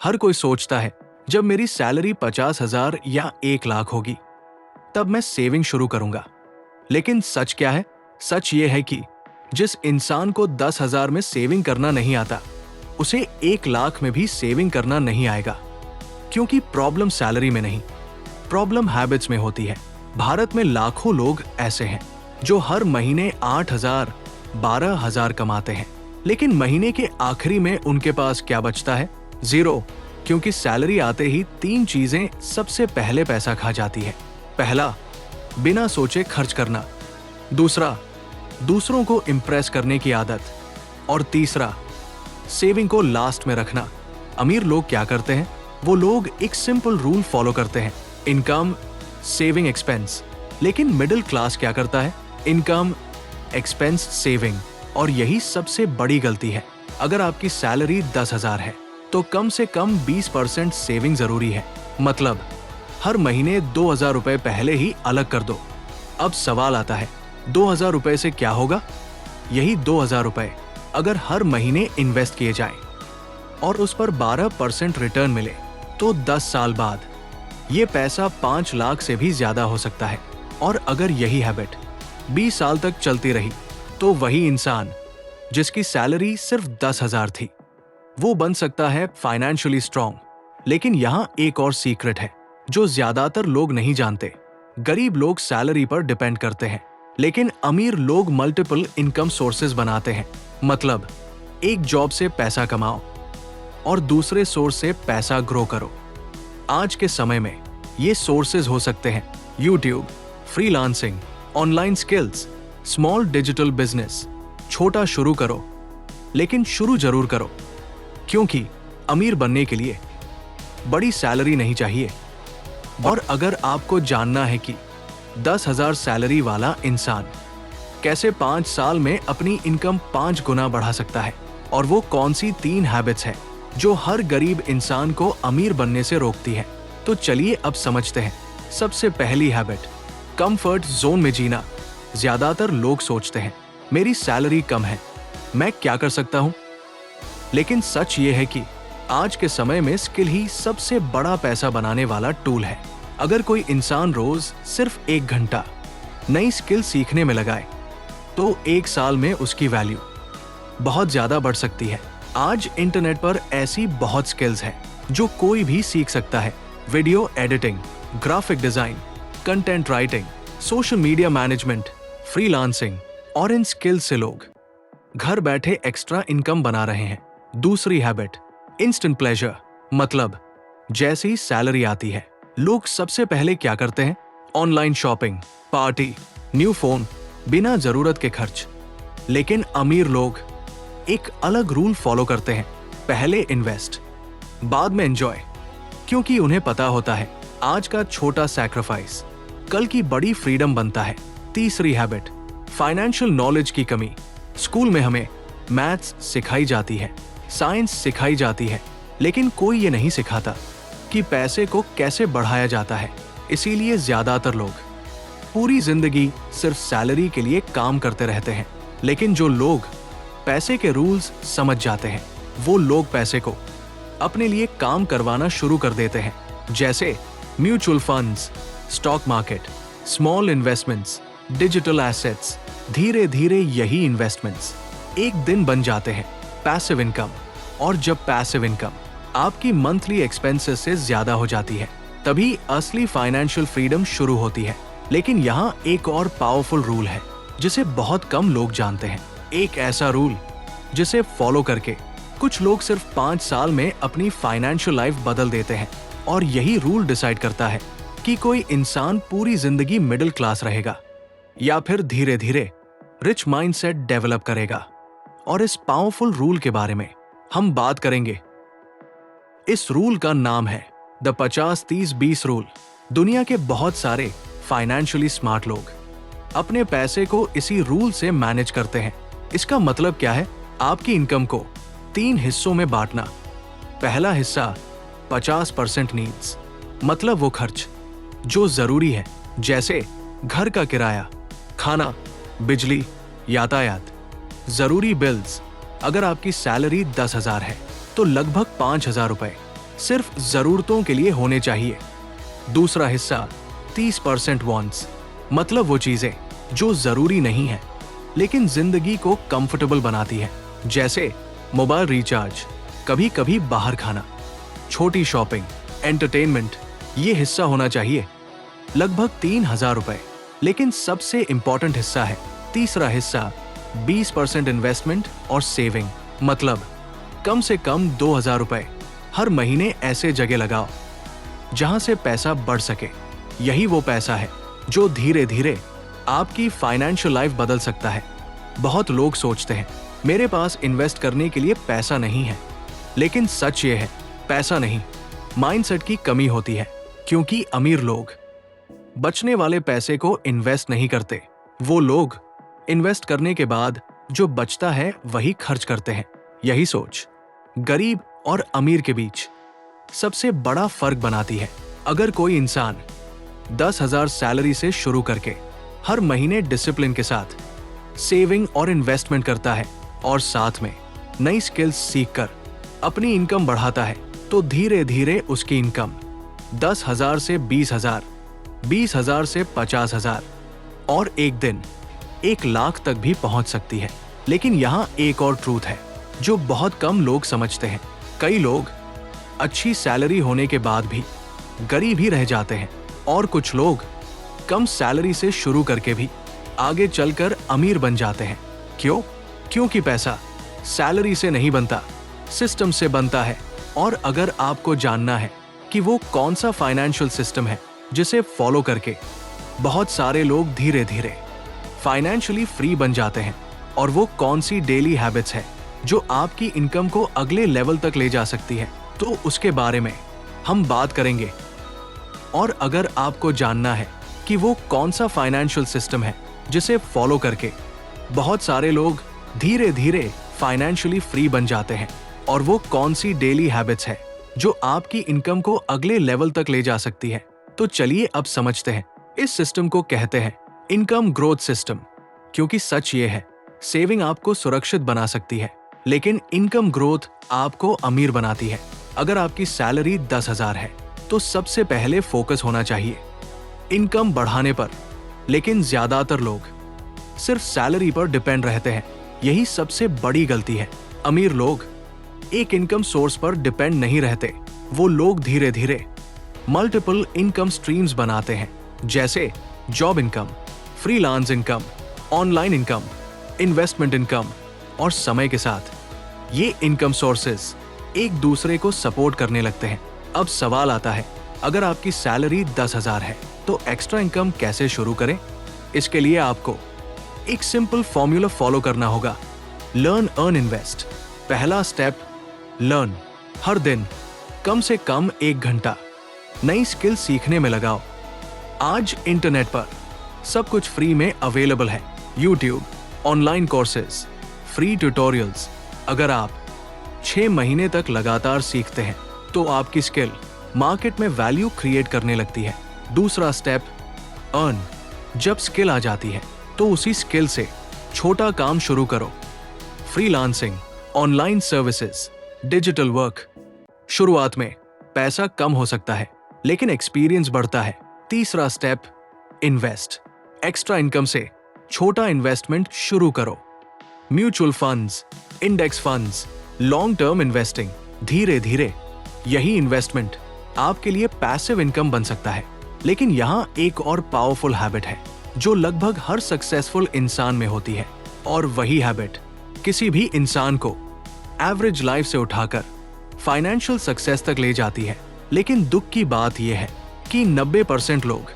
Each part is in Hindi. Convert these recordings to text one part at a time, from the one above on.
हर कोई सोचता है जब मेरी सैलरी 50,000 या 1 लाख होगी तब मैं सेविंग शुरू करूंगा। लेकिन सच क्या है? सच ये है कि जिस इंसान को 10,000 में सेविंग करना नहीं आता, उसे 1 लाख में भी सेविंग करना नहीं आएगा। क्योंकि प्रॉब्लम सैलरी में नहीं, प्रॉब्लम हैबिट्स में होती है। भारत में लाखों लोग ऐसे हैं जो हर महीने 8,000, 12,000 कमाते हैं, लेकिन महीने के आखिरी में उनके पास क्या बचता है? जीरो। क्योंकि सैलरी आते ही 3 चीजें सबसे पहले पैसा खा जाती है। पहला, बिना सोचे खर्च करना। दूसरा, दूसरों को इम्प्रेस करने की आदत। और तीसरा, सेविंग को लास्ट में रखना। अमीर लोग क्या करते हैं? वो लोग एक सिंपल रूल फॉलो करते हैं, इनकम, सेविंग, एक्सपेंस। लेकिन मिडिल क्लास क्या करता है? Income, expense, saving. और यही सबसे बड़ी गलती है। अगर आपकी सैलरी 10,000 है तो कम से कम 20% सेविंग जरूरी है। मतलब हर महीने 2,000 रुपए पहले ही अलग कर दो। अब सवाल आता है, 2,000 रुपए से क्या होगा? यही 2,000 रुपए अगर हर महीने इन्वेस्ट किए जाएं और उस पर 12% रिटर्न मिले तो 10 साल बाद ये पैसा 5 लाख से भी ज्यादा हो सकता है। और अगर यही हैबिट 20 साल तक चलती रही तो वही इंसान जिसकी सैलरी सिर्फ 10,000 थी, वो बन सकता है फाइनेंशियली स्ट्रॉन्ग। लेकिन यहाँ एक और सीक्रेट है जो ज्यादातर लोग नहीं जानते। गरीब लोग सैलरी पर डिपेंड करते हैं, लेकिन अमीर लोग मल्टीपल इनकम सोर्सेज बनाते हैं। मतलब एक जॉब से पैसा कमाओ और दूसरे सोर्स से पैसा ग्रो करो। आज के समय में ये सोर्सेज हो सकते हैं YouTube, freelancing, online skills, small digital business. छोटा शुरू करो, लेकिन शुरू जरूर करो, क्योंकि अमीर बनने के लिए बड़ी सैलरी नहीं चाहिए। और अगर आपको जानना है कि 10,000 सैलरी वाला इंसान कैसे 5 साल में अपनी इनकम 5 गुना बढ़ा सकता है और वो कौन सी 3 हैबिट्स हैं जो हर गरीब इंसान को अमीर बनने से रोकती है, तो चलिए अब समझते हैं। सबसे पहली हैबिट, कंफर्ट जोन में जीना। ज्यादातर लोग सोचते हैं मेरी सैलरी कम है, मैं क्या कर सकता हूं? लेकिन सच ये है कि आज के समय में स्किल ही सबसे बड़ा पैसा बनाने वाला टूल है। अगर कोई इंसान रोज सिर्फ 1 घंटा नई स्किल सीखने में लगाए तो 1 साल में उसकी वैल्यू बहुत ज्यादा बढ़ सकती है। आज इंटरनेट पर ऐसी बहुत स्किल्स हैं जो कोई भी सीख सकता है। Video editing, graphic design, content writing, social media management, freelancing, और इन स्किल्स से लोग घर बैठे एक्स्ट्रा इनकम बना रहे हैं। दूसरी हैबिट, इंस्टेंट प्लेजर। मतलब जैसे ही सैलरी आती है लोग सबसे पहले क्या करते हैं? Online shopping, party, new phone, बिना जरूरत के खर्च। लेकिन अमीर लोग एक अलग रूल फॉलो करते हैं, पहले इन्वेस्ट, बाद में एंजॉय। क्योंकि उन्हें पता होता है आज का छोटा सैक्रिफाइस कल की बड़ी फ्रीडम बनता है। तीसरी हैबिट, फाइनेंशियल नॉलेज की कमी। स्कूल में हमें मैथ्स सिखाई जाती है, साइंस सिखाई जाती है, लेकिन कोई ये नहीं सिखाता कि पैसे को कैसे बढ़ाया जाता है। इसीलिए ज्यादातर लोग पूरी जिंदगी सिर्फ सैलरी के लिए काम करते रहते हैं। लेकिन जो लोग पैसे के रूल्स समझ जाते हैं, वो लोग पैसे को अपने लिए काम करवाना शुरू कर देते हैं। जैसे mutual funds, stock market, small investments, digital assets. धीरे धीरे यही इन्वेस्टमेंट्स एक दिन बन जाते हैं पैसिव इनकम। और जब पैसिव इनकम आपकी मंथली एक्सपेंसेस से ज्यादा हो जाती है, तभी असली फाइनेंशियल फ्रीडम शुरू होती है। लेकिन यहाँ एक और पावरफुल रूल है जिसे बहुत कम लोग जानते हैं। एक ऐसा रूल जिसे फॉलो करके कुछ लोग सिर्फ 5 साल में अपनी फाइनेंशियल लाइफ बदल देते हैं। और यही रूल डिसाइड करता है कि कोई इंसान पूरी जिंदगी मिडिल क्लास रहेगा या फिर धीरे धीरे रिच माइंडसेट डेवलप करेगा। और इस पावरफुल रूल के बारे में हम बात करेंगे। इस रूल का नाम है द 50-30-20 रूल। दुनिया के बहुत सारे फाइनेंशियली स्मार्ट लोग अपने पैसे को इसी रूल से मैनेज करते हैं। इसका मतलब क्या है? आपकी इनकम को 3 हिस्सों में बांटना। पहला हिस्सा 50% नीड्स, मतलब वो खर्च जो जरूरी है, जैसे घर का किराया, खाना, बिजली, यातायात। जरूरी बिल्स, अगर आपकी सैलरी 10,000 है तो लगभग 5,000 रुपए सिर्फ जरूरतों के लिए होने चाहिए। दूसरा हिस्सा 30% वांट्स, मतलब वो चीजें जो जरूरी नहीं है लेकिन जिंदगी को कंफर्टेबल बनाती है, जैसे मोबाइल रिचार्ज, कभी कभी बाहर खाना, छोटी शॉपिंग, एंटरटेनमेंट। ये हिस्सा होना चाहिए लगभग 3,000 रुपए। लेकिन सबसे इंपॉर्टेंट हिस्सा है तीसरा हिस्सा 20% इन्वेस्टमेंट और सेविंग, मतलब कम से कम 2,000 रुपए हर महीने ऐसे जगह लगाओ जहां से पैसा बढ़ सके। यही वो पैसा है जो धीरे धीरे आपकी फाइनेंशियल लाइफ बदल सकता है। बहुत लोग सोचते हैं मेरे पास इन्वेस्ट करने के लिए पैसा नहीं है, लेकिन सच ये है पैसा नहीं, माइंडसेट की कमी होती है। क्योंकि अमीर लोग बचने वाले पैसे को इन्वेस्ट नहीं करते, वो लोग इन्वेस्ट करने के बाद जो बचता है वही खर्च करते हैं। यही सोच गरीब और अमीर के बीच सबसे बड़ा फर्क बनाती है। अगर कोई इंसान 10,000 सैलरी से शुरू करके हर महीने डिसिप्लिन के साथ सेविंग और इन्वेस्टमेंट करता है और साथ में नई स्किल्स सीखकर अपनी इनकम बढ़ाता है, तो धीरे धीरे उसकी इनकम 10,000 से 20,000, 20,000 से 50,000 और एक दिन 1 लाख तक भी पहुंच सकती है। लेकिन यहाँ एक और ट्रूथ है जो बहुत कम लोग समझते हैं। कई लोग अच्छी सैलरी होने के बाद भी गरीब ही रह जाते हैं और कुछ लोग कम सैलरी से शुरू करके भी आगे चलकर अमीर बन जाते हैं। क्यों? क्योंकि पैसा सैलरी से नहीं बनता, सिस्टम से बनता है। और अगर आपको जानना है कि वो कौन सा फाइनेंशियल सिस्टम है जिसे फॉलो करके बहुत सारे लोग धीरे धीरे फाइनेंशियली फ्री बन जाते हैं, और वो कौन सी डेली हैबिट्स है जो आपकी इनकम को अगले लेवल तक ले जा सकती है, तो उसके बारे में हम बात करेंगे। और अगर आपको जानना है कि वो कौन सा फाइनेंशियल सिस्टम है जिसे फॉलो करके बहुत सारे लोग धीरे धीरे फाइनेंशियली फ्री बन जाते हैं, और वो कौन सी डेली हैबिट्स है जो आपकी इनकम को अगले लेवल तक ले जा सकती है, तो चलिए अब समझते हैं। इस सिस्टम को कहते हैं इनकम ग्रोथ सिस्टम, क्योंकि सच ये है सेविंग आपको सुरक्षित बना सकती है, लेकिन इनकम ग्रोथ आपको अमीर बनाती है। अगर आपकी सैलरी 10,000 है तो सबसे पहले फोकस होना चाहिए इनकम बढ़ाने पर। लेकिन ज्यादातर लोग सिर्फ सैलरी पर डिपेंड रहते हैं, यही सबसे बड़ी गलती है। अमीर लोग एक इनकम सोर्स पर डिपेंड नहीं रहते, वो लोग धीरे धीरे मल्टीपल इनकम स्ट्रीम्स बनाते हैं, जैसे job income, freelance income, online income, investment income. और समय के साथ ये इनकम सोर्सेज एक दूसरे को सपोर्ट करने लगते हैं। अब सवाल आता है, अगर आपकी सैलरी 10,000 है तो एक्स्ट्रा इनकम कैसे शुरू करें? इसके लिए आपको एक सिंपल फॉर्मूला फॉलो करना होगा, लर्न अर्न इन्वेस्ट। पहला स्टेप, लर्न। हर दिन कम से कम 1 घंटा नई स्किल सीखने में लगाओ। आज इंटरनेट पर सब कुछ फ्री में अवेलेबल है, YouTube, online courses, free tutorials. अगर आप 6 महीने तक लगातार सीखते हैं तो आपकी स्किल मार्केट में वैल्यू क्रिएट करने लगती है। दूसरा स्टेप, अर्न। जब स्किल आ जाती है तो उसी स्किल से छोटा काम शुरू करो, freelancing, online services, digital work. शुरुआत में पैसा कम हो सकता है लेकिन एक्सपीरियंस बढ़ता है। तीसरा स्टेप, इन्वेस्ट। एक्स्ट्रा इनकम से छोटा इन्वेस्टमेंट शुरू करो, mutual funds, index funds, long term investing. धीरे धीरे यही इन्वेस्टमेंट आपके लिए पैसिव इनकम बन सकता है। लेकिन यहाँ एक और पावरफुल हैबिट है जो लगभग हर सक्सेसफुल इंसान में होती है, और वही हैबिट किसी भी इंसान को एवरेज लाइफ से उठाकर फाइनेंशियल सक्सेस तक ले जाती है। लेकिन दुख की बात यह है कि 90% लोग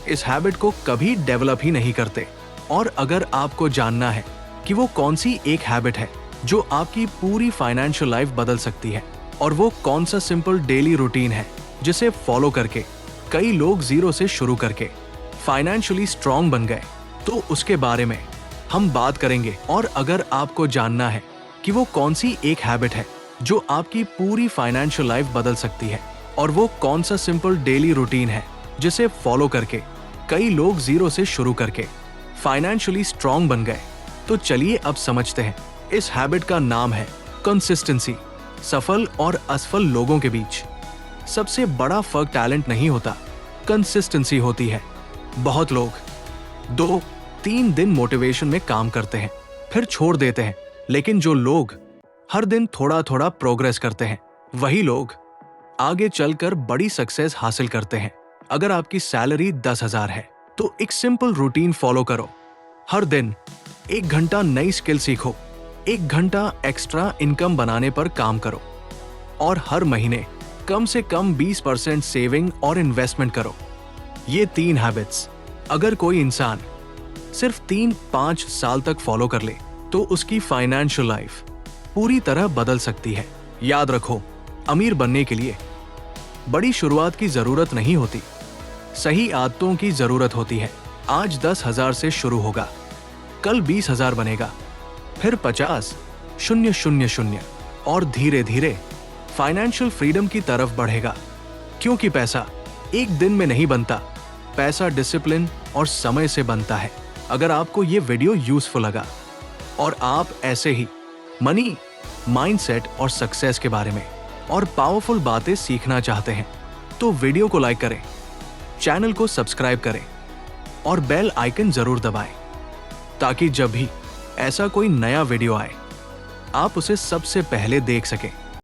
इस हैबिट को कभी डेवलप ही नहीं करते। और अगर आपको जानना है कि वो कौन सी एक हैबिट है जो आपकी पूरी फाइनेंशियल लाइफ बदल सकती है, और वो कौन सा सिंपल डेली रूटीन है जिसे फॉलो करके कई लोग जीरो से शुरू करके फाइनेंशियली स्ट्रांग बन गए, तो उसके बारे में हम बात करेंगे। और अगर आपको जानना है कि वो कौन सी एक हैबिट है जो आपकी पूरी फाइनेंशियल लाइफ बदल सकती है, और वो कौन सा सिंपल डेली रूटीन है जिसे फॉलो करके कई लोग जीरो से शुरू करके फाइनेंशियली स्ट्रांग बन गए, तो चलिए अब समझते हैं। इस हैबिट का नाम है कंसिस्टेंसी। सफल और असफल लोगों के बीच सबसे बड़ा फर्क टैलेंट नहीं होता, कंसिस्टेंसी होती है। बहुत लोग 2-3 दिन मोटिवेशन में काम करते हैं, फिर छोड़ देते हैं, लेकिन जो लोग हर दिन थोड़ा थोड़ा प्रोग्रेस करते हैं, वही लोग आगे चलकर बड़ी सक्सेस हासिल करते हैं। अगर आपकी सैलरी 10,000 है तो एक सिंपल रूटीन फॉलो करो। हर दिन 1 घंटा नई स्किल सीखो, 1 घंटा एक्स्ट्रा इनकम बनाने पर काम करो और हर महीने कम से कम 20% सेविंग और इन्वेस्टमेंट करो। ये 3 हैबिट्स अगर कोई इंसान सिर्फ 3-5 साल तक फॉलो कर ले तो उसकी फाइनेंशियल लाइफ पूरी तरह बदल सकती है। याद रखो, अमीर बनने के लिए बड़ी शुरुआत की जरूरत नहीं होती, सही आदतों की जरूरत होती है। आज 10,000 से शुरू होगा, कल 20,000 बनेगा, फिर 50, 000 और धीरे धीरे फाइनेंशियल फ्रीडम की तरफ बढ़ेगा। क्योंकि पैसा एक दिन में नहीं बनता, पैसा डिसिप्लिन और समय से बनता है। अगर आपको ये वीडियो यूजफुल लगा और आप ऐसे ही मनी, माइंडसेट और सक्सेस के बारे में और पावरफुल बातें सीखना चाहते हैं तो वीडियो को लाइक करें, चैनल को सब्सक्राइब करें और बेल आइकन जरूर दबाएं ताकि जब भी ऐसा कोई नया वीडियो आए आप उसे सबसे पहले देख सकें।